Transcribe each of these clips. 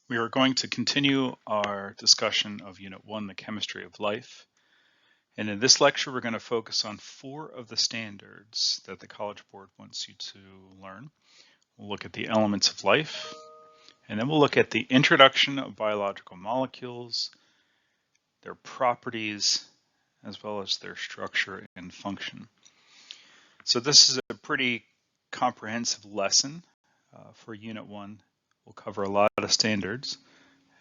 We are going to continue our discussion of Unit 1, the chemistry of life. And in this lecture, we're going to focus on 4 of the standards that the College Board wants you to learn. We'll look at the elements of life, and then we'll look at the introduction of biological molecules, their properties, as well as their structure and function. So this is a pretty comprehensive lesson for Unit 1. We'll cover a lot of standards,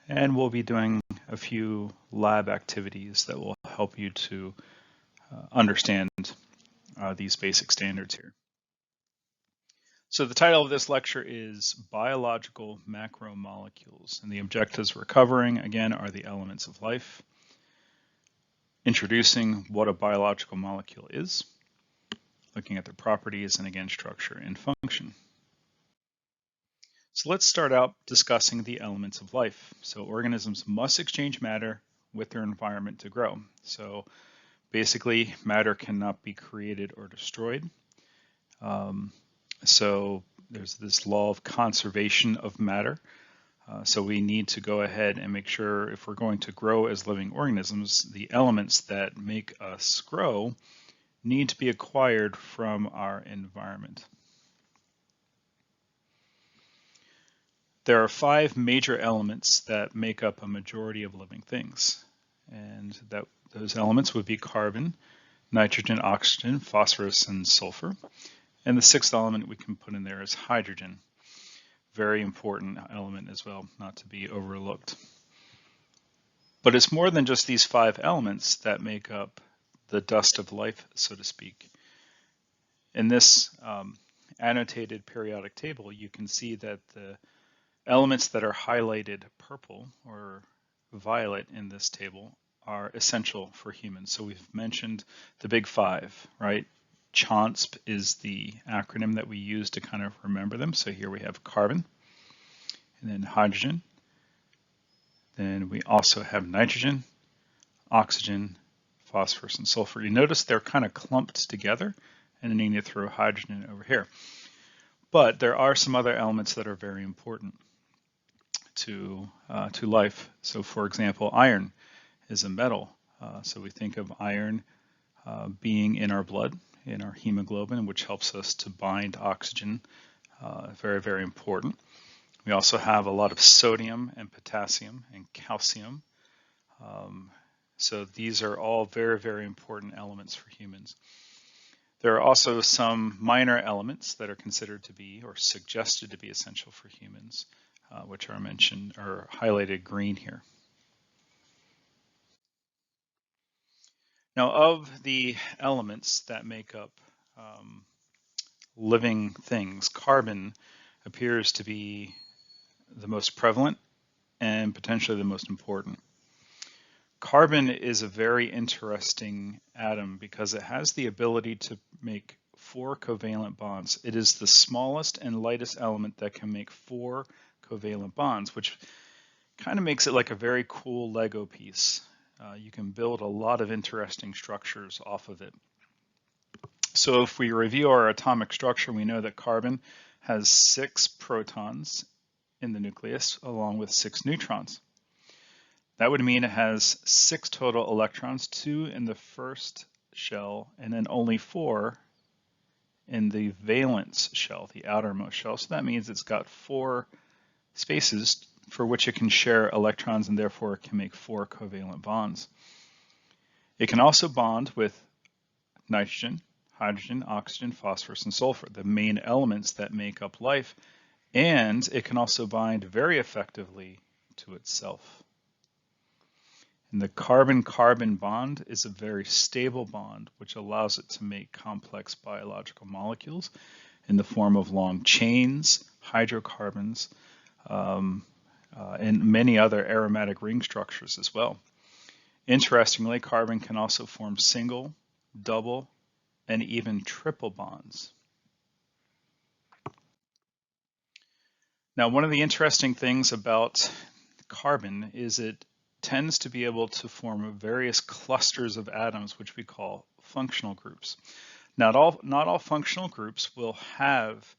and we'll be doing a few lab activities that will help you to understand these basic standards here. So the title of this lecture is Biological Macromolecules, and the objectives we're covering, again, are the elements of life, introducing what a biological molecule is, looking at their properties, and again, structure and function. So let's start out discussing the elements of life. So organisms must exchange matter with their environment to grow. So basically, matter cannot be created or destroyed. So there's this law of conservation of matter. So we need to go ahead and make sure if we're going to grow as living organisms, the elements that make us grow need to be acquired from our environment. There are 5 major elements that make up a majority of living things, and those elements would be carbon, nitrogen, oxygen, phosphorus, and sulfur. And the 6th element we can put in there is hydrogen. Very important element as well, not to be overlooked. But it's more than just these 5 elements that make up the dust of life, so to speak. In this annotated periodic table, you can see that the elements that are highlighted purple or violet in this table are essential for humans. So we've mentioned the big 5, right? CHONSP is the acronym that we use to kind of remember them. So here we have carbon, and then hydrogen. Then we also have nitrogen, oxygen, phosphorus, and sulfur. You notice they're kind of clumped together, and then you need to throw hydrogen over here. But there are some other elements that are very important to life. So for example, iron is a metal. So we think of iron being in our blood, in our hemoglobin, which helps us to bind oxygen. Very, very important. We also have a lot of sodium and potassium and calcium. So these are all very, very important elements for humans. There are also some minor elements that are considered to be or suggested to be essential for humans, which are mentioned or highlighted green here. Now, of the elements that make up living things, carbon appears to be the most prevalent and potentially the most important. Carbon is a very interesting atom because it has the ability to make 4 covalent bonds. It is the smallest and lightest element that can make 4 covalent bonds, which kind of makes it like a very cool Lego piece. You can build a lot of interesting structures off of it. So if we review our atomic structure, we know that carbon has 6 protons in the nucleus along with 6 neutrons. That would mean it has 6 total electrons, 2 in the first shell, and then only 4 in the valence shell, the outermost shell. So that means it's got 4 spaces for which it can share electrons, and therefore it can make 4 covalent bonds. It can also bond with nitrogen, hydrogen, oxygen, phosphorus, and sulfur, the main elements that make up life, and it can also bind very effectively to itself. And the carbon-carbon bond is a very stable bond, which allows it to make complex biological molecules in the form of long chains, hydrocarbons, and many other aromatic ring structures as well. Interestingly, carbon can also form single, double, and even triple bonds. Now, one of the interesting things about carbon is it tends to be able to form various clusters of atoms, which we call functional groups. Not all functional groups will have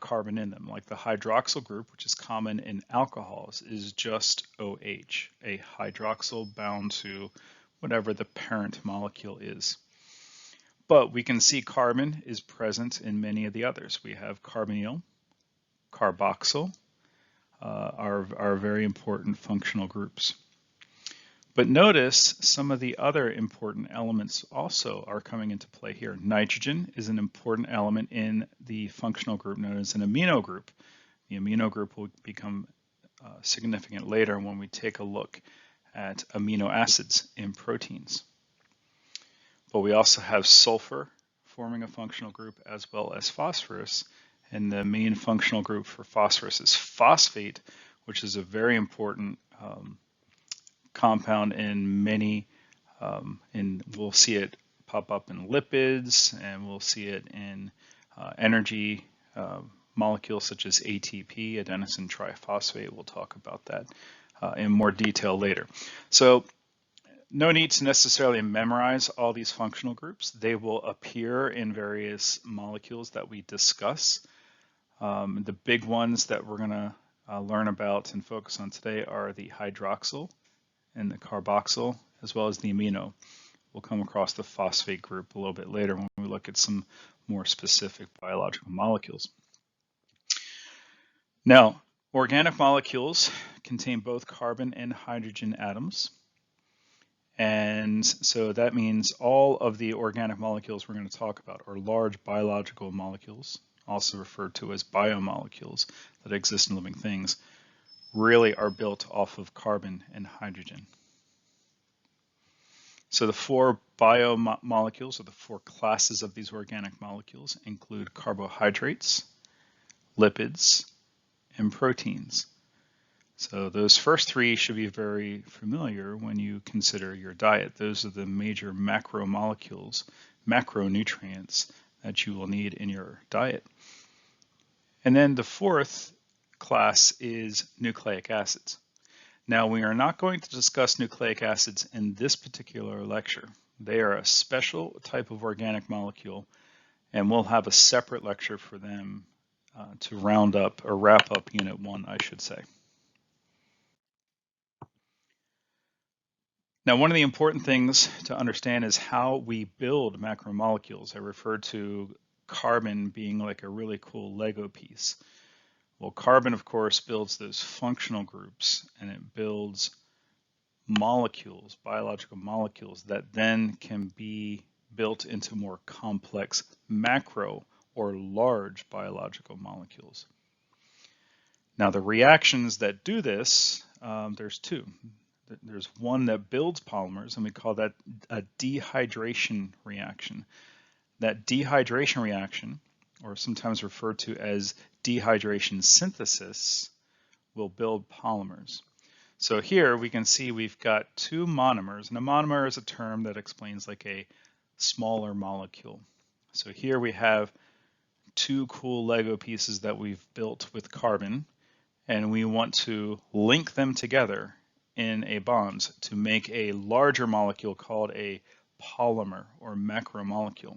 carbon in them. Like the hydroxyl group, which is common in alcohols, is just OH, a hydroxyl bound to whatever the parent molecule is. But we can see carbon is present in many of the others. We have carbonyl, carboxyl, are very important functional groups. But notice some of the other important elements also are coming into play here. Nitrogen is an important element in the functional group known as an amino group. The amino group will become significant later when we take a look at amino acids in proteins. But we also have sulfur forming a functional group as well as phosphorus. And the main functional group for phosphorus is phosphate, which is a very important compound in many, and we'll see it pop up in lipids, and we'll see it in energy molecules such as ATP, adenosine triphosphate. We'll talk about that in more detail later. So no need to necessarily memorize all these functional groups. They will appear in various molecules that we discuss. The big ones that we're going to learn about and focus on today are the hydroxyl and the carboxyl, as well as the amino. We'll come across the phosphate group a little bit later when we look at some more specific biological molecules. Now, organic molecules contain both carbon and hydrogen atoms. And so that means all of the organic molecules we're going to talk about are large biological molecules, also referred to as biomolecules that exist in living things, really are built off of carbon and hydrogen. So the four biomolecules, or the four classes of these organic molecules, include carbohydrates, lipids, and proteins. So those first three should be very familiar when you consider your diet. Those are the major macromolecules, macronutrients that you will need in your diet. And then the fourth class is nucleic acids. Now, we are not going to discuss nucleic acids in this particular lecture. They are a special type of organic molecule, and we'll have a separate lecture for them to round up or wrap up Unit 1, I should say. Now, one of the important things to understand is how we build macromolecules. I referred to carbon being like a really cool Lego piece. Well, carbon, of course, builds those functional groups, and it builds molecules, biological molecules, that then can be built into more complex macro or large biological molecules. Now, the reactions that do this, there's two. There's one that builds polymers, and we call that a dehydration reaction. That dehydration reaction, or sometimes referred to as dehydration synthesis, will build polymers. So here we can see we've got two monomers, and a monomer is a term that explains like a smaller molecule. So here we have two cool Lego pieces that we've built with carbon, and we want to link them together in a bond to make a larger molecule called a polymer or macromolecule.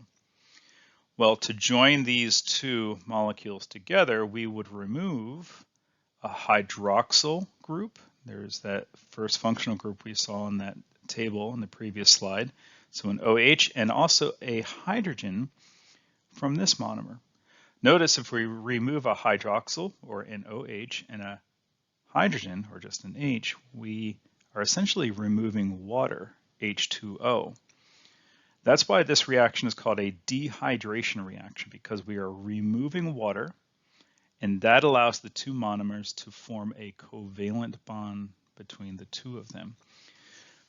Well, to join these two molecules together, we would remove a hydroxyl group. There's that first functional group we saw in that table in the previous slide. So an OH and also a hydrogen from this monomer. Notice if we remove a hydroxyl or an OH and a hydrogen, or just an H, we are essentially removing water, H2O. That's why this reaction is called a dehydration reaction, because we are removing water, and that allows the two monomers to form a covalent bond between the two of them.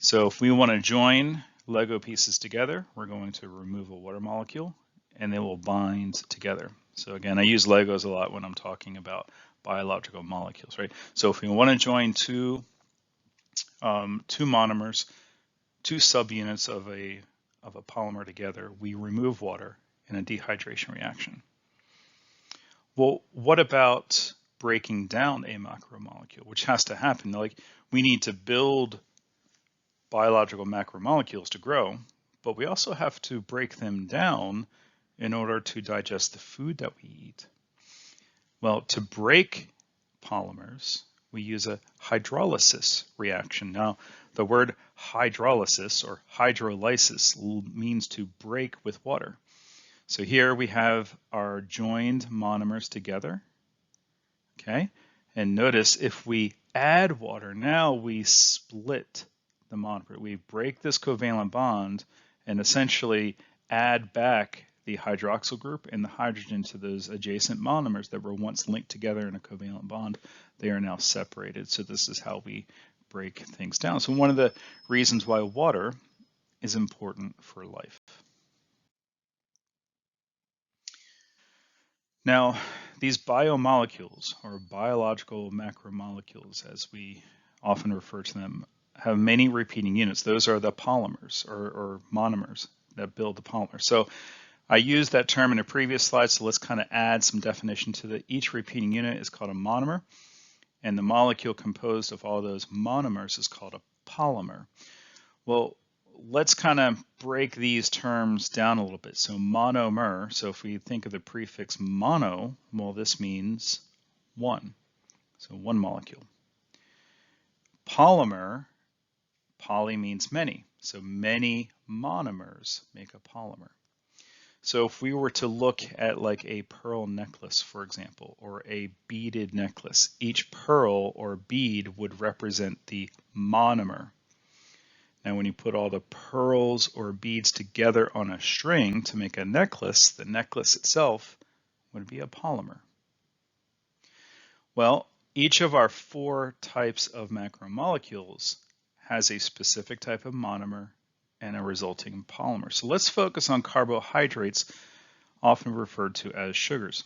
So if we want to join Lego pieces together, we're going to remove a water molecule, and they will bind together. So again, I use Legos a lot when I'm talking about biological molecules, right? So if we want to join two monomers, two subunits of a polymer together, we remove water in a dehydration reaction. Well, what about breaking down a macromolecule, which has to happen? Like, we need to build biological macromolecules to grow, but we also have to break them down in order to digest the food that we eat. Well, to break polymers, we use a hydrolysis reaction. Now, the word hydrolysis or hydrolysis means to break with water. So here we have our joined monomers together, okay? And notice if we add water, now we split the monomer. We break this covalent bond and essentially add back the hydroxyl group and the hydrogen to those adjacent monomers that were once linked together in a covalent bond. They are now separated. So this is how we break things down. So one of the reasons why water is important for life. Now, these biomolecules, or biological macromolecules, as we often refer to them, have many repeating units. Those are the polymers or monomers that build the polymer. So I used that term in a previous slide, so let's kind of add some definition to that. Each repeating unit is called a monomer, and the molecule composed of all those monomers is called a polymer. Well, let's kind of break these terms down a little bit. So monomer, so if we think of the prefix mono, well, this means one, so one molecule. Polymer, poly means many, so many monomers make a polymer. So if we were to look at like a pearl necklace, for example, or a beaded necklace, each pearl or bead would represent the monomer. Now, when you put all the pearls or beads together on a string to make a necklace, the necklace itself would be a polymer. Well, each of our 4 types of macromolecules has a specific type of monomer and a resulting polymer. So let's focus on carbohydrates, often referred to as sugars.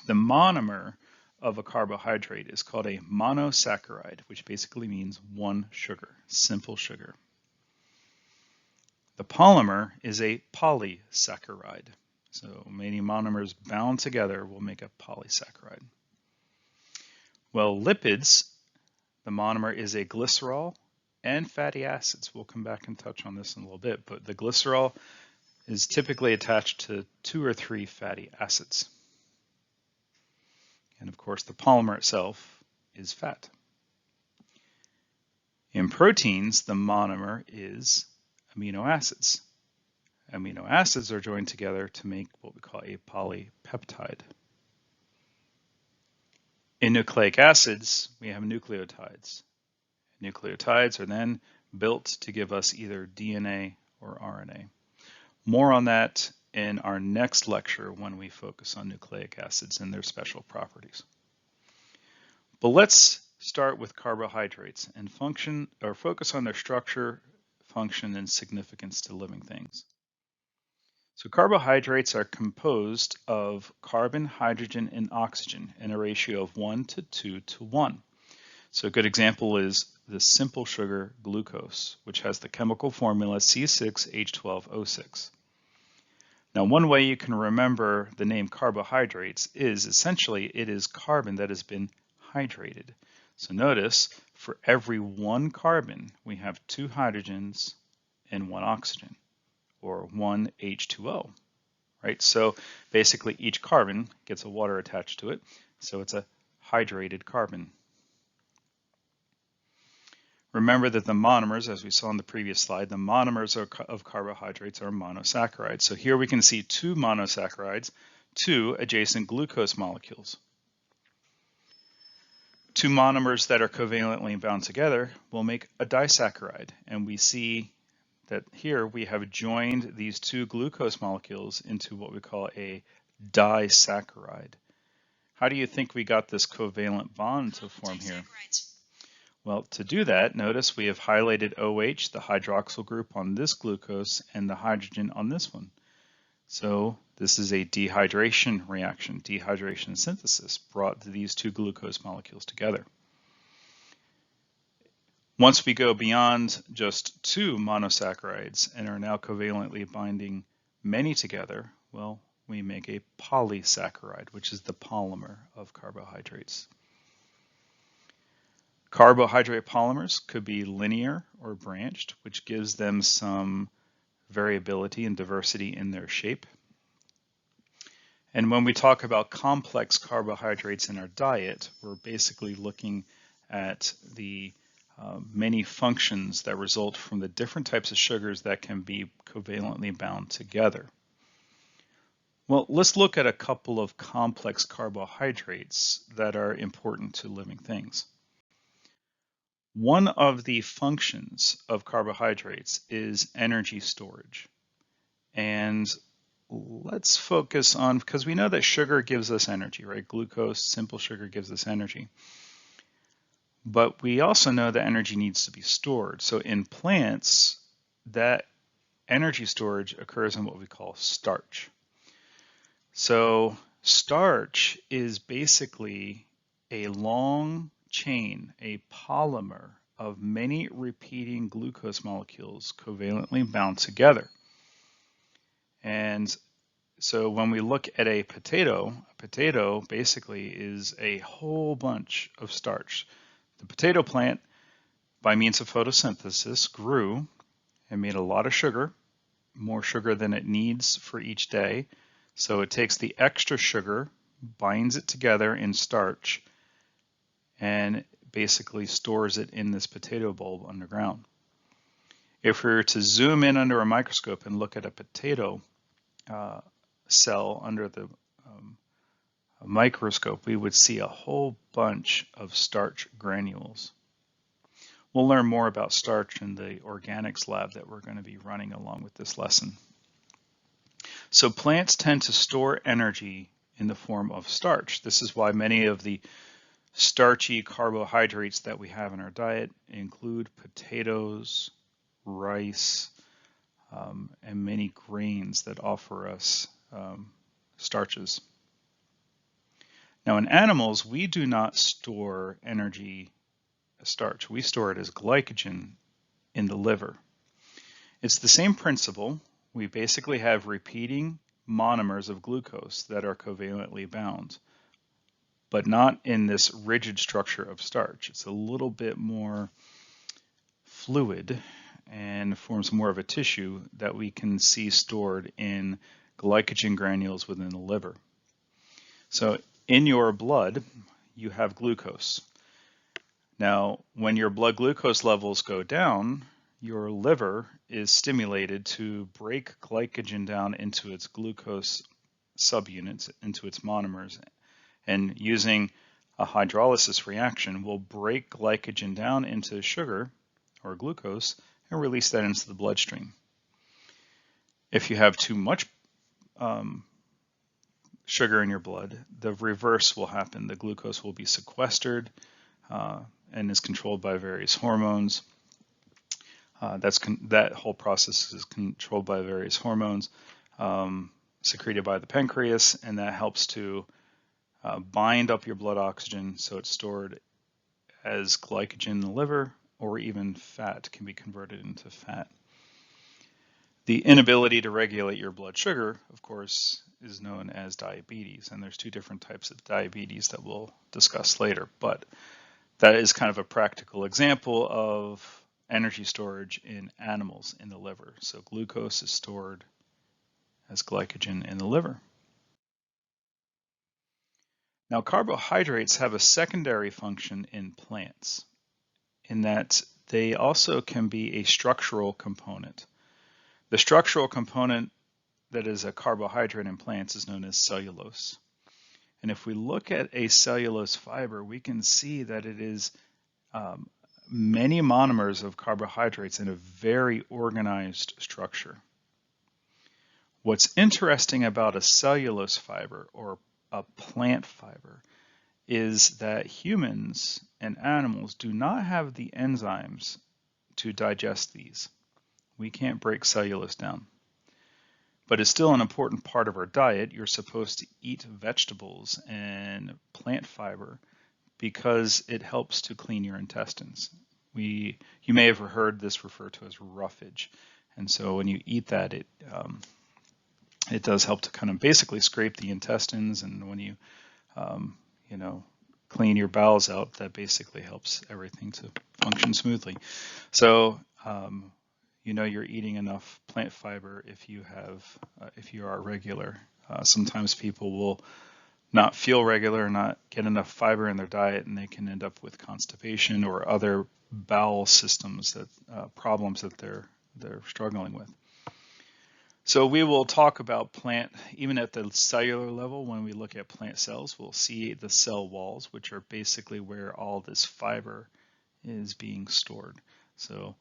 The monomer of a carbohydrate is called a monosaccharide, which basically means one sugar, simple sugar. The polymer is a polysaccharide. So many monomers bound together will make a polysaccharide. Well, lipids, the monomer is a glycerol and fatty acids. We'll come back and touch on this in a little bit, but the glycerol is typically attached to 2 or 3 fatty acids. And of course, the polymer itself is fat. In proteins, the monomer is amino acids. Amino acids are joined together to make what we call a polypeptide. In nucleic acids, we have nucleotides. Nucleotides are then built to give us either DNA or RNA. More on that in our next lecture when we focus on nucleic acids and their special properties. But let's start with carbohydrates and focus on their structure, function, and significance to living things. So carbohydrates are composed of carbon, hydrogen, and oxygen in a ratio of 1 to 2 to 1. So a good example is the simple sugar glucose, which has the chemical formula C6H12O6. Now, one way you can remember the name carbohydrates is essentially it is carbon that has been hydrated. So notice for every 1 carbon, we have 2 hydrogens and 1 oxygen, or 1 H2O, right? So basically each carbon gets a water attached to it, so it's a hydrated carbon. Remember that the monomers, as we saw in the previous slide, the monomers of carbohydrates are monosaccharides. So here we can see 2 monosaccharides, 2 adjacent glucose molecules. 2 monomers that are covalently bound together will make a disaccharide, and we see that here we have joined these 2 glucose molecules into what we call a disaccharide. How do you think we got this covalent bond to form here? Well, to do that, notice we have highlighted OH, the hydroxyl group on this glucose, and the hydrogen on this one. So this is a dehydration reaction. Dehydration synthesis brought these 2 glucose molecules together. Once we go beyond just 2 monosaccharides and are now covalently binding many together, well, we make a polysaccharide, which is the polymer of carbohydrates. Carbohydrate polymers could be linear or branched, which gives them some variability and diversity in their shape. And when we talk about complex carbohydrates in our diet, we're basically looking at the many functions that result from the different types of sugars that can be covalently bound together. Well, let's look at a couple of complex carbohydrates that are important to living things. One of the functions of carbohydrates is energy storage. And let's focus on, because we know that sugar gives us energy, right? Glucose, simple sugar gives us energy. But we also know that energy needs to be stored. So in plants, that energy storage occurs in what we call starch. So starch is basically a long chain, a polymer of many repeating glucose molecules covalently bound together. And so when we look at a potato basically is a whole bunch of starch. The potato plant, by means of photosynthesis, grew and made a lot of sugar, more sugar than it needs for each day. So it takes the extra sugar, binds it together in starch, and basically stores it in this potato bulb underground. If we were to zoom in under a microscope and look at a potato cell under the microscope, we would see a whole bunch of starch granules. We'll learn more about starch in the organics lab that we're going to be running along with this lesson. So plants tend to store energy in the form of starch. This is why many of the starchy carbohydrates that we have in our diet include potatoes, rice, and many grains that offer us starches. Now in animals, we do not store energy as starch. We store it as glycogen in the liver. It's the same principle. We basically have repeating monomers of glucose that are covalently bound, but not in this rigid structure of starch. It's a little bit more fluid and forms more of a tissue that we can see stored in glycogen granules within the liver. So in your blood, you have glucose. Now, when your blood glucose levels go down, your liver is stimulated to break glycogen down into its glucose subunits, into its monomers, and using a hydrolysis reaction will break glycogen down into sugar or glucose and release that into the bloodstream. If you have too much sugar in your blood, the reverse will happen. The glucose will be sequestered and is controlled by various hormones. That whole process is controlled by various hormones secreted by the pancreas, and that helps to bind up your blood oxygen so it's stored as glycogen in the liver, or even fat can be converted into fat. The inability to regulate your blood sugar, of course, is known as diabetes, and there's two different types of diabetes that we'll discuss later, but that is kind of a practical example of energy storage in animals in the liver. So glucose is stored as glycogen in the liver. Now, carbohydrates have a secondary function in plants in that they also can be a structural component. The structural component that is a carbohydrate in plants is known as cellulose. And if we look at a cellulose fiber, we can see that it is many monomers of carbohydrates in a very organized structure. What's interesting about a cellulose fiber or a plant fiber is that humans and animals do not have the enzymes to digest these. We can't break cellulose down. But it's still an important part of our diet. You're supposed to eat vegetables and plant fiber because it helps to clean your intestines. You may have heard this referred to as roughage. And so when you eat that, it does help to kind of basically scrape the intestines, and when you clean your bowels out, that basically helps everything to function smoothly. So you're eating enough plant fiber if you are a regular Sometimes people will not feel regular, not get enough fiber in their diet, and they can end up with constipation or other bowel systems that problems that they're struggling with. So we will talk about plant, even at the cellular level. When we look at plant cells, we'll see the cell walls, which are basically where all this fiber is being stored. So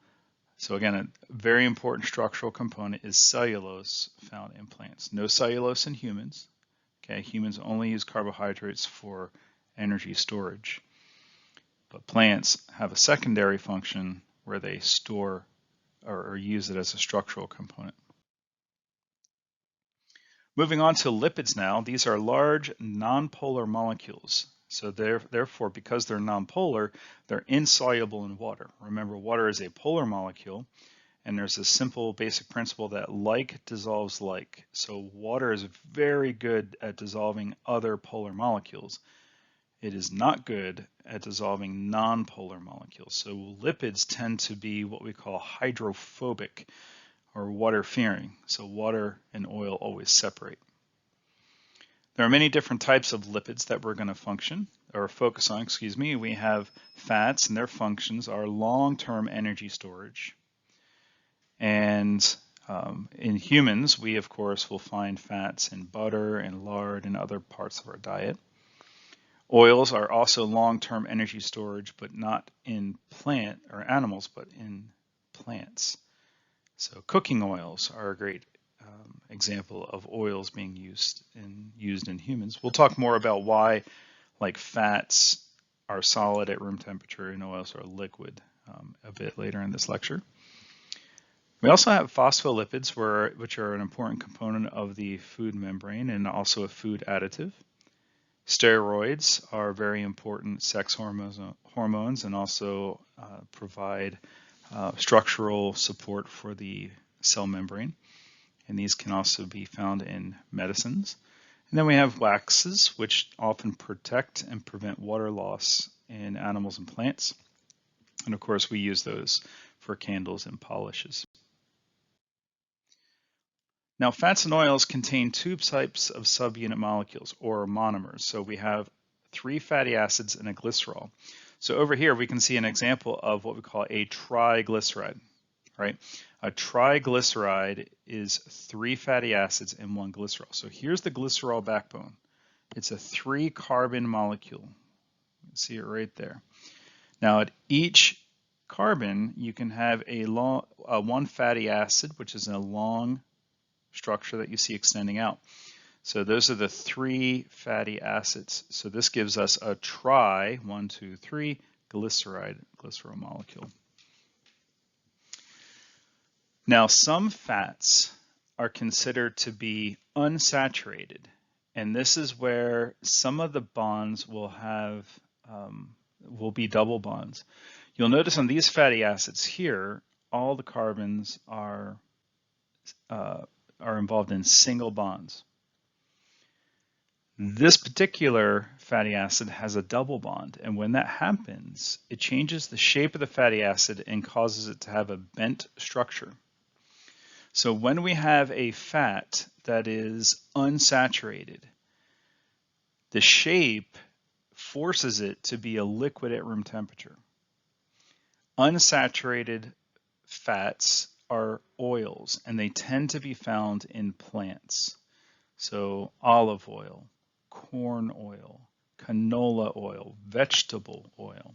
again, a very important structural component is cellulose found in plants. No cellulose in humans. Okay, humans only use carbohydrates for energy storage. But plants have a secondary function where they store or use it as a structural component. Moving on to lipids now, these are large nonpolar molecules. So therefore, because they're nonpolar, they're insoluble in water. Remember, water is a polar molecule, and there's a simple basic principle that like dissolves like. So water is very good at dissolving other polar molecules. It is not good at dissolving nonpolar molecules. So lipids tend to be what we call hydrophobic or water-fearing. So water and oil always separate. There are many different types of lipids that we're going to focus on. We have fats, and their functions are long-term energy storage. And in humans, we of course will find fats in butter and lard and other parts of our diet. Oils are also long-term energy storage, but not in plant or animals, but in plants. So cooking oils are a great example of oils being used in humans. We'll talk more about why, like, fats are solid at room temperature and oils are liquid a bit later in this lecture. We also have phospholipids, which are an important component of the food membrane and also a food additive. Steroids are very important sex hormones and also provide structural support for the cell membrane. And these can also be found in medicines. And then we have waxes, which often protect and prevent water loss in animals and plants. And of course, we use those for candles and polishes. Now, fats and oils contain two types of subunit molecules, or monomers. So we have 3 fatty acids and a glycerol. So over here, we can see an example of what we call a triglyceride, right? A triglyceride is 3 fatty acids and 1 glycerol. So here's the glycerol backbone. It's a 3-carbon molecule. You can see it right there. Now, at each carbon, you can have one fatty acid, which is a long structure that you see extending out. So those are the 3 fatty acids. So this gives us a glycerol molecule. Now, some fats are considered to be unsaturated, and this is where some of the bonds will be double bonds. You'll notice on these fatty acids here, all the carbons are involved in single bonds. This particular fatty acid has a double bond, and when that happens, it changes the shape of the fatty acid and causes it to have a bent structure. So when we have a fat that is unsaturated, the shape forces it to be a liquid at room temperature. Unsaturated fats are oils, and they tend to be found in plants. So olive oil, corn oil, canola oil, vegetable oil.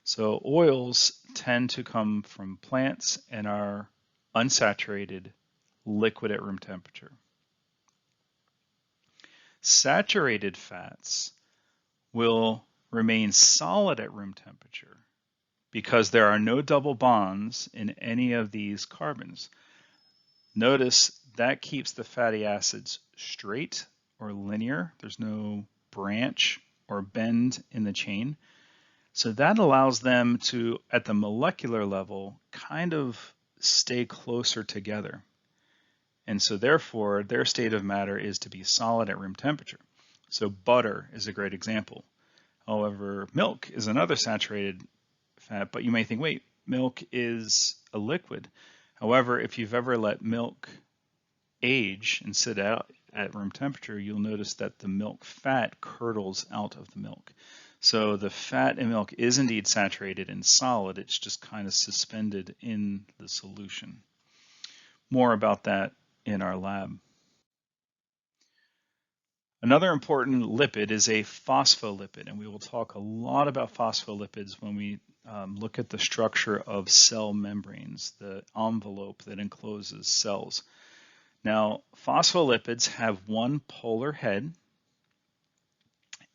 So oils tend to come from plants and are unsaturated, liquid at room temperature. Saturated fats will remain solid at room temperature because there are no double bonds in any of these carbons. Notice that keeps the fatty acids straight or linear. There's no branch or bend in the chain. So that allows them to, at the molecular level, kind of stay closer together. And so therefore, their state of matter is to be solid at room temperature. So butter is a great example. However, milk is another saturated fat, but you may think, wait, milk is a liquid. However, if you've ever let milk age and sit out at room temperature, you'll notice that the milk fat curdles out of the milk. So the fat in milk is indeed saturated in solid, it's just kind of suspended in the solution. More about that in our lab. Another important lipid is a phospholipid, and we will talk a lot about phospholipids when we look at the structure of cell membranes, the envelope that encloses cells. Now, phospholipids have one polar head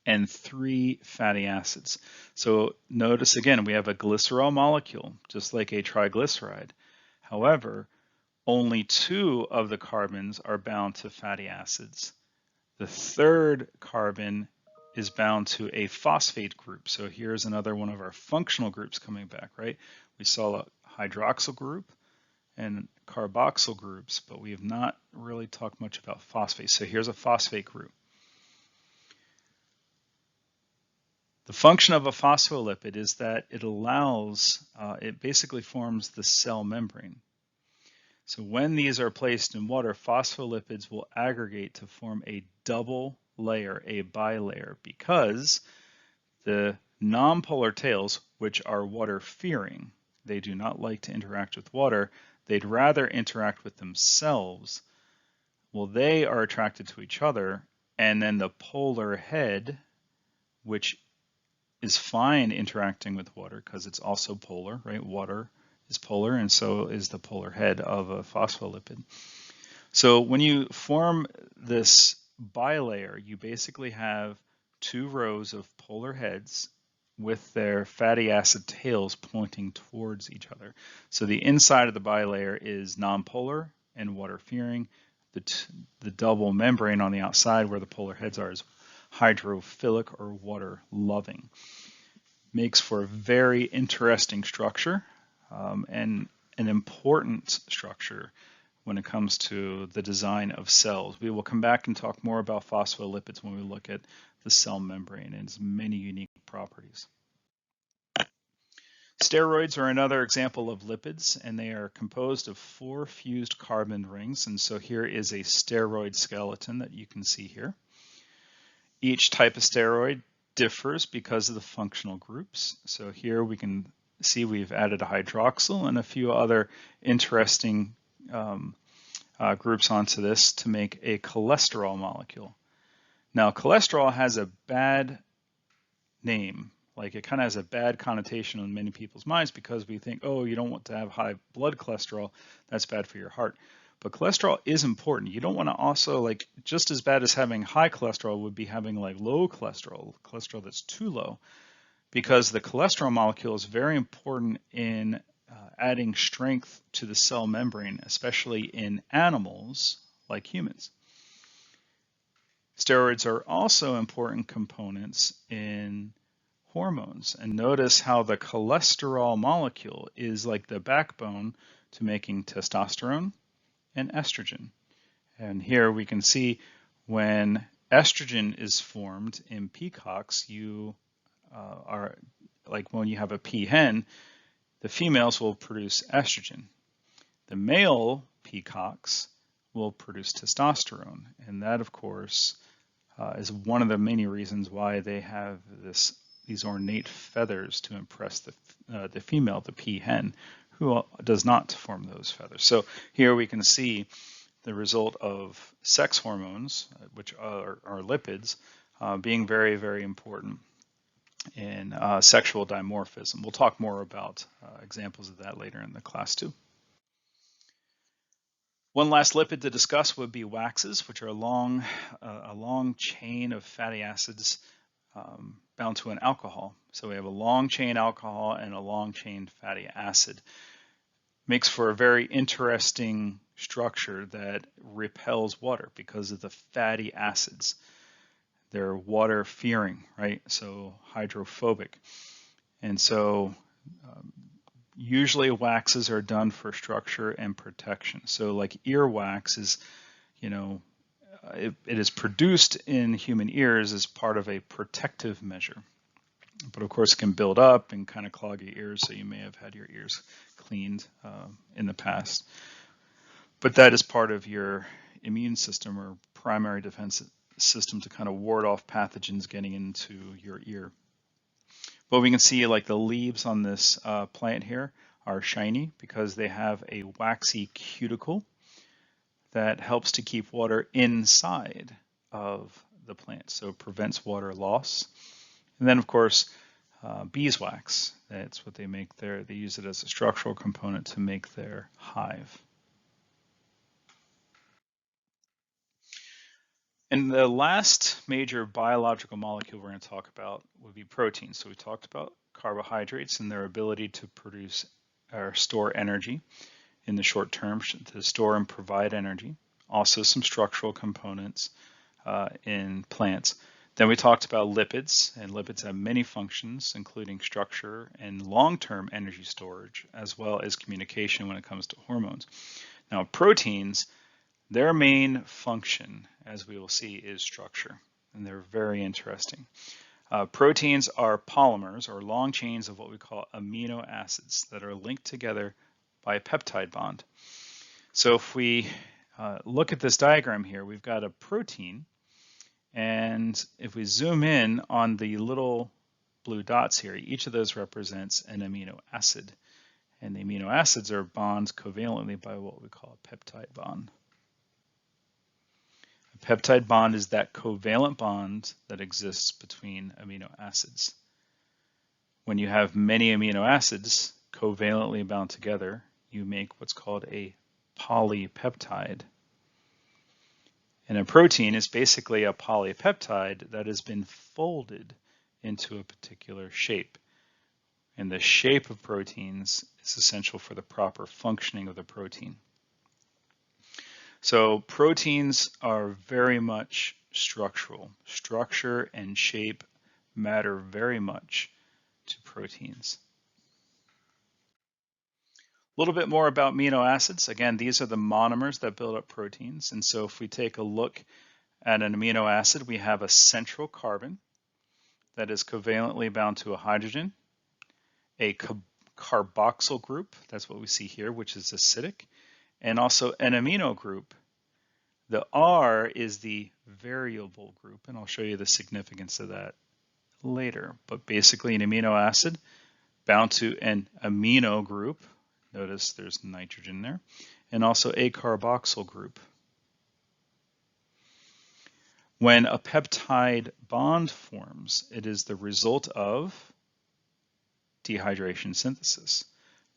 and 3 fatty acids. So notice again, we have a glycerol molecule, just like a triglyceride. However, only 2 of the carbons are bound to fatty acids. The 3rd carbon is bound to a phosphate group. So here's another one of our functional groups coming back, right? We saw a hydroxyl group and carboxyl groups, but we have not really talked much about phosphate. So here's a phosphate group. The function of a phospholipid is that it allows, it basically forms the cell membrane. So when these are placed in water, phospholipids will aggregate to form a double layer, a bilayer, because the nonpolar tails, which are water-fearing, they do not like to interact with water, they'd rather interact with themselves. Well, they are attracted to each other, and then the polar head, which is fine interacting with water because it's also polar, right? Water is polar, and so is the polar head of a phospholipid. So when you form this bilayer, you basically have 2 rows of polar heads with their fatty acid tails pointing towards each other. So the inside of the bilayer is nonpolar and water-fearing. The double membrane on the outside where the polar heads are is hydrophilic or water-loving. Makes for a very interesting structure and an important structure when it comes to the design of cells. We will come back and talk more about phospholipids when we look at the cell membrane and its many unique properties. Steroids are another example of lipids, and they are composed of 4 fused carbon rings. And so here is a steroid skeleton that you can see here. Each type of steroid differs because of the functional groups. So here we can see we've added a hydroxyl and a few other interesting groups onto this to make a cholesterol molecule. Now, cholesterol has a bad name, like it kind of has a bad connotation in many people's minds because we think, oh, you don't want to have high blood cholesterol, that's bad for your heart. But cholesterol is important. You don't want to also, like, just as bad as having high cholesterol would be having like low cholesterol that's too low, because the cholesterol molecule is very important in adding strength to the cell membrane, especially in animals like humans. Steroids are also important components in hormones. And notice how the cholesterol molecule is like the backbone to making testosterone and estrogen. And here we can see when estrogen is formed in peacocks, you are like when you have a peahen, the females will produce estrogen. The male peacocks will produce testosterone. And that, of course, is one of the many reasons why they have these ornate feathers to impress the female, the peahen, who does not form those feathers. So here we can see the result of sex hormones, which are lipids, being very, very important in sexual dimorphism. We'll talk more about examples of that later in the class too. One last lipid to discuss would be waxes, which are a long chain of fatty acids bound to an alcohol. So we have a long chain alcohol and a long chain fatty acid. Makes for a very interesting structure that repels water because of the fatty acids. They're water fearing, right? So hydrophobic. And so usually waxes are done for structure and protection. So like earwax is, it is produced in human ears as part of a protective measure. But of course it can build up and kind of clog your ears, so you may have had your ears cleaned in the past. But that is part of your immune system or primary defense system to kind of ward off pathogens getting into your ear. But we can see like the leaves on this plant here are shiny because they have a waxy cuticle that helps to keep water inside of the plant, so it prevents water loss. And then, of course, beeswax. That's what they make there. They use it as a structural component to make their hive. And the last major biological molecule we're going to talk about would be proteins. So we talked about carbohydrates and their ability to produce or store energy in the short term, to store and provide energy. Also some structural components in plants. Then we talked about lipids, and lipids have many functions, including structure and long-term energy storage, as well as communication when it comes to hormones. Now, proteins, their main function, as we will see, is structure, and they're very interesting. Proteins are polymers, or long chains of what we call amino acids that are linked together by a peptide bond. So if we look at this diagram here, we've got a protein, and if we zoom in on the little blue dots here, each of those represents an amino acid. And the amino acids are bonds covalently by what we call a peptide bond. A peptide bond is that covalent bond that exists between amino acids. When you have many amino acids covalently bound together, you make what's called a polypeptide. And a protein is basically a polypeptide that has been folded into a particular shape. And the shape of proteins is essential for the proper functioning of the protein. So proteins are very much structural. Structure and shape matter very much to proteins. A little bit more about amino acids. Again, these are the monomers that build up proteins. And so if we take a look at an amino acid, we have a central carbon that is covalently bound to a hydrogen, a carboxyl group, that's what we see here, which is acidic, and also an amino group. The R is the variable group, and I'll show you the significance of that later. But basically an amino acid bound to an amino group. Notice there's nitrogen there, and also a carboxyl group. When a peptide bond forms, it is the result of dehydration synthesis.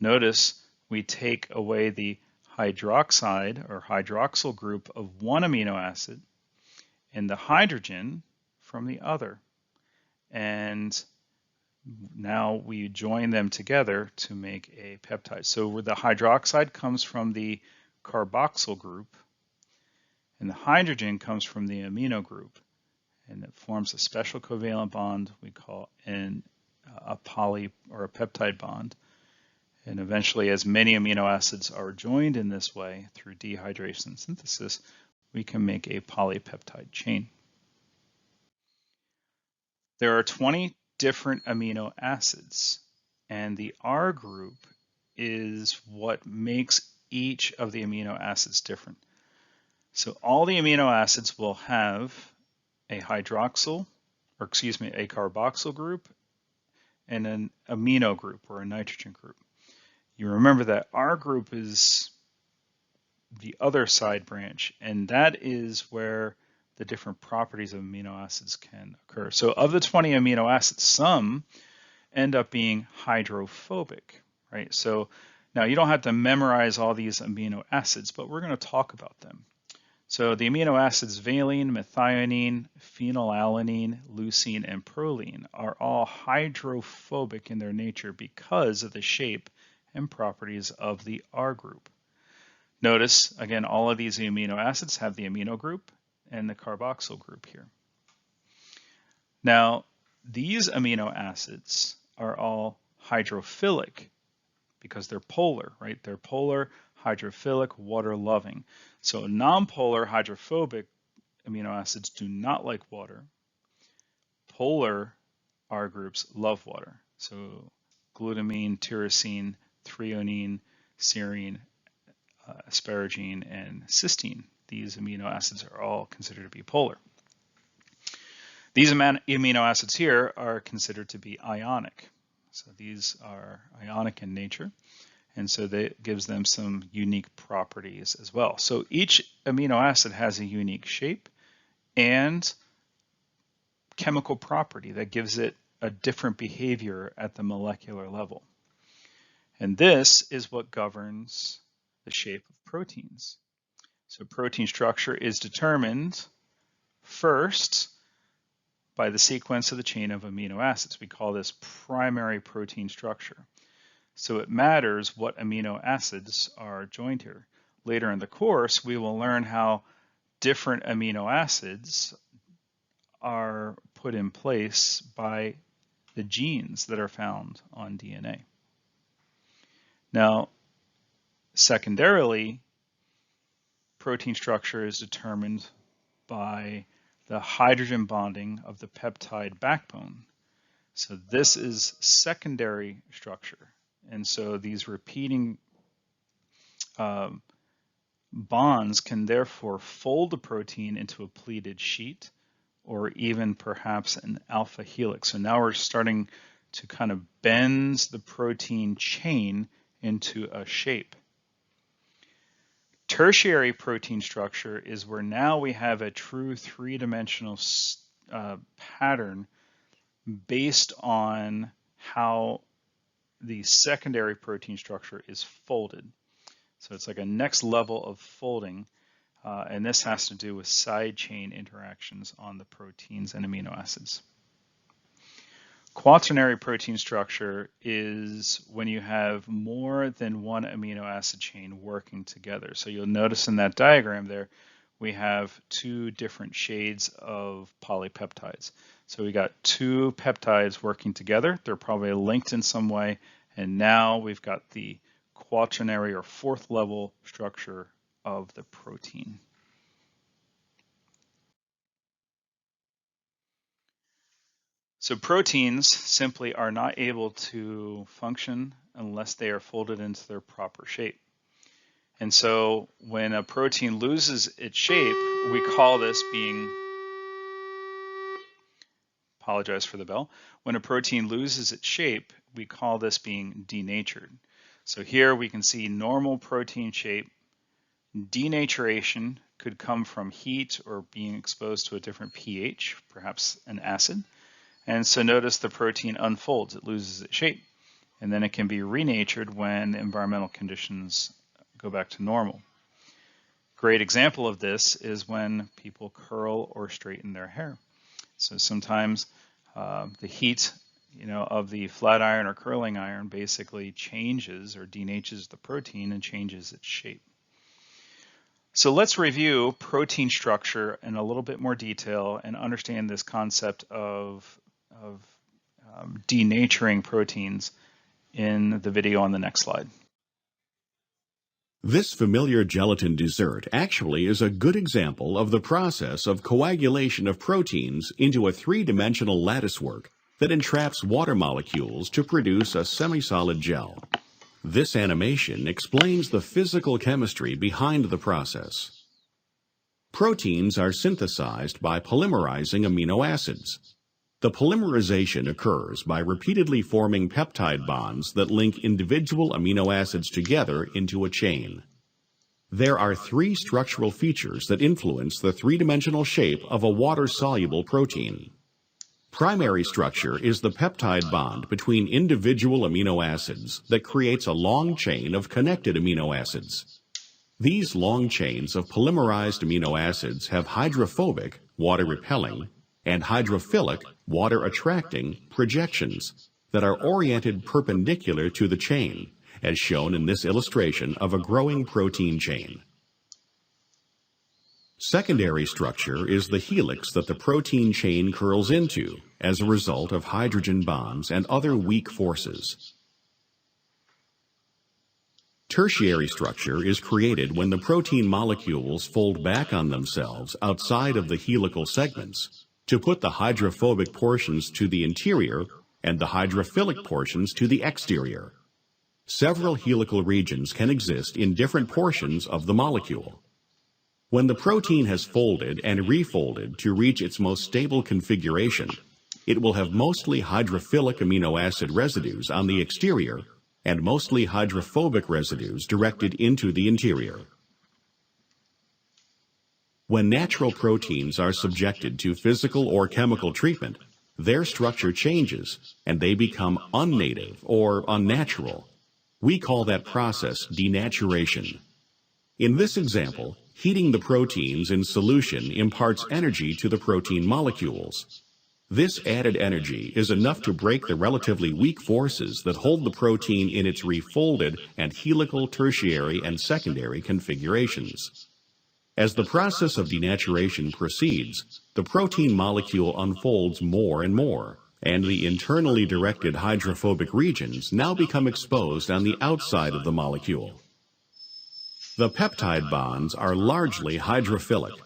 Notice we take away the hydroxide or hydroxyl group of one amino acid and the hydrogen from the other. And now we join them together to make a peptide. So where the hydroxide comes from the carboxyl group, and the hydrogen comes from the amino group, and it forms a special covalent bond we call a poly or a peptide bond. And eventually, as many amino acids are joined in this way through dehydration synthesis, we can make a polypeptide chain. There are 20 different amino acids, and the R group is what makes each of the amino acids different. So all the amino acids will have a carboxyl group and an amino group or a nitrogen group. You remember that R group is the other side branch, and that is where the different properties of amino acids can occur. So of the 20 amino acids, some end up being hydrophobic, right? So now you don't have to memorize all these amino acids, but we're going to talk about them. So the amino acids valine, methionine, phenylalanine, leucine, and proline are all hydrophobic in their nature because of the shape and properties of the R group. Notice, again, all of these amino acids have the amino group and the carboxyl group here. Now, these amino acids are all hydrophilic because they're polar, right? They're polar, hydrophilic, water-loving. So non-polar hydrophobic amino acids do not like water. Polar R groups love water. So glutamine, tyrosine, threonine, serine, asparagine, and cysteine these amino acids are all considered to be polar. These amino acids here are considered to be ionic. So these are ionic in nature, and so that gives them some unique properties as well. So each amino acid has a unique shape and chemical property that gives it a different behavior at the molecular level. And this is what governs the shape of proteins. So protein structure is determined first by the sequence of the chain of amino acids. We call this primary protein structure. So it matters what amino acids are joined here. Later in the course, we will learn how different amino acids are put in place by the genes that are found on DNA. Now, secondarily, protein structure is determined by the hydrogen bonding of the peptide backbone. So this is secondary structure. And so these repeating bonds can therefore fold the protein into a pleated sheet or even perhaps an alpha helix. So now we're starting to kind of bend the protein chain into a shape. Tertiary protein structure is where now we have a true three-dimensional pattern based on how the secondary protein structure is folded. So it's like a next level of folding, and this has to do with side chain interactions on the proteins and amino acids. Quaternary protein structure is when you have more than one amino acid chain working together. So you'll notice in that diagram there, we have two different shades of polypeptides. So we got two peptides working together. They're probably linked in some way. And now we've got the quaternary or fourth level structure of the protein. So proteins simply are not able to function unless they are folded into their proper shape. And so when a protein loses its shape, we call this being, apologize for the bell, when a protein loses its shape, we call this being denatured. So here we can see normal protein shape. Denaturation could come from heat or being exposed to a different pH, perhaps an acid. And so notice the protein unfolds, it loses its shape. And then it can be renatured when environmental conditions go back to normal. Great example of this is when people curl or straighten their hair. So sometimes the heat of the flat iron or curling iron basically changes or denatures the protein and changes its shape. So let's review protein structure in a little bit more detail and understand this concept of denaturing proteins in the video on the next slide. This familiar gelatin dessert actually is a good example of the process of coagulation of proteins into a three-dimensional latticework that entraps water molecules to produce a semi-solid gel. This animation explains the physical chemistry behind the process. Proteins are synthesized by polymerizing amino acids. The polymerization occurs by repeatedly forming peptide bonds that link individual amino acids together into a chain. There are three structural features that influence the three-dimensional shape of a water-soluble protein. Primary structure is the peptide bond between individual amino acids that creates a long chain of connected amino acids. These long chains of polymerized amino acids have hydrophobic, water-repelling, and hydrophilic, water-attracting projections that are oriented perpendicular to the chain, as shown in this illustration of a growing protein chain. Secondary structure is the helix that the protein chain curls into as a result of hydrogen bonds and other weak forces. Tertiary structure is created when the protein molecules fold back on themselves outside of the helical segments to put the hydrophobic portions to the interior and the hydrophilic portions to the exterior. Several helical regions can exist in different portions of the molecule. When the protein has folded and refolded to reach its most stable configuration, it will have mostly hydrophilic amino acid residues on the exterior and mostly hydrophobic residues directed into the interior. When natural proteins are subjected to physical or chemical treatment, their structure changes and they become unnative or unnatural. We call that process denaturation. In this example, heating the proteins in solution imparts energy to the protein molecules. This added energy is enough to break the relatively weak forces that hold the protein in its refolded and helical tertiary and secondary configurations. As the process of denaturation proceeds, the protein molecule unfolds more and more, and the internally directed hydrophobic regions now become exposed on the outside of the molecule. The peptide bonds are largely hydrophilic.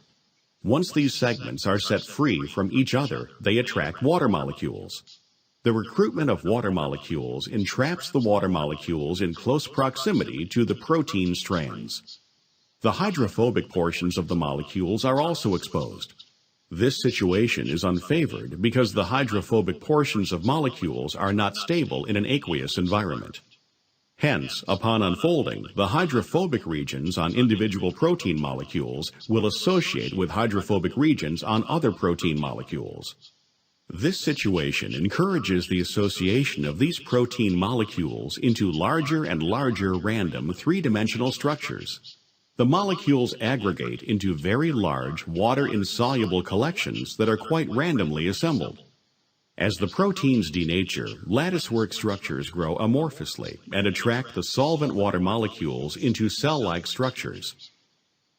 Once these segments are set free from each other, they attract water molecules. The recruitment of water molecules entraps the water molecules in close proximity to the protein strands. The hydrophobic portions of the molecules are also exposed. This situation is unfavored because the hydrophobic portions of molecules are not stable in an aqueous environment. Hence, upon unfolding, the hydrophobic regions on individual protein molecules will associate with hydrophobic regions on other protein molecules. This situation encourages the association of these protein molecules into larger and larger random three-dimensional structures. The molecules aggregate into very large water-insoluble collections that are quite randomly assembled. As the proteins denature, latticework structures grow amorphously and attract the solvent water molecules into cell-like structures.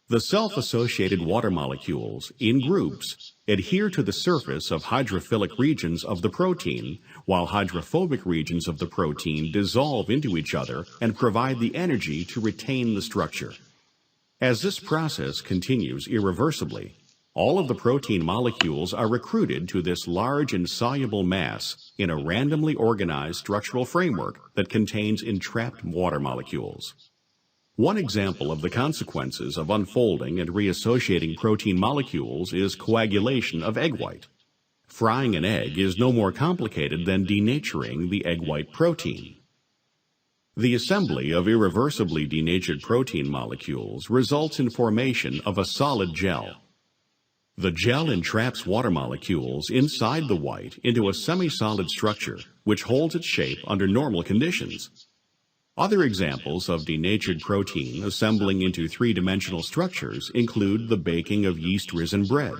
The self-associated water molecules, in groups, adhere to the surface of hydrophilic regions of the protein, while hydrophobic regions of the protein dissolve into each other and provide the energy to retain the structure. As this process continues irreversibly, all of the protein molecules are recruited to this large insoluble mass in a randomly organized structural framework that contains entrapped water molecules. One example of the consequences of unfolding and reassociating protein molecules is coagulation of egg white. Frying an egg is no more complicated than denaturing the egg white protein. The assembly of irreversibly denatured protein molecules results in formation of a solid gel. The gel entraps water molecules inside the white into a semi-solid structure which holds its shape under normal conditions. Other examples of denatured protein assembling into three-dimensional structures include the baking of yeast-risen bread,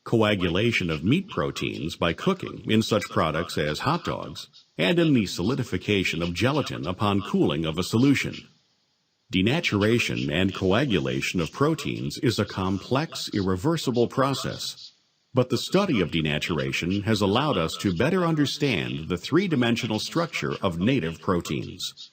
coagulation of meat proteins by cooking in such products as hot dogs, and in the solidification of gelatin upon cooling of a solution. Denaturation and coagulation of proteins is a complex, irreversible process, but the study of denaturation has allowed us to better understand the three-dimensional structure of native proteins.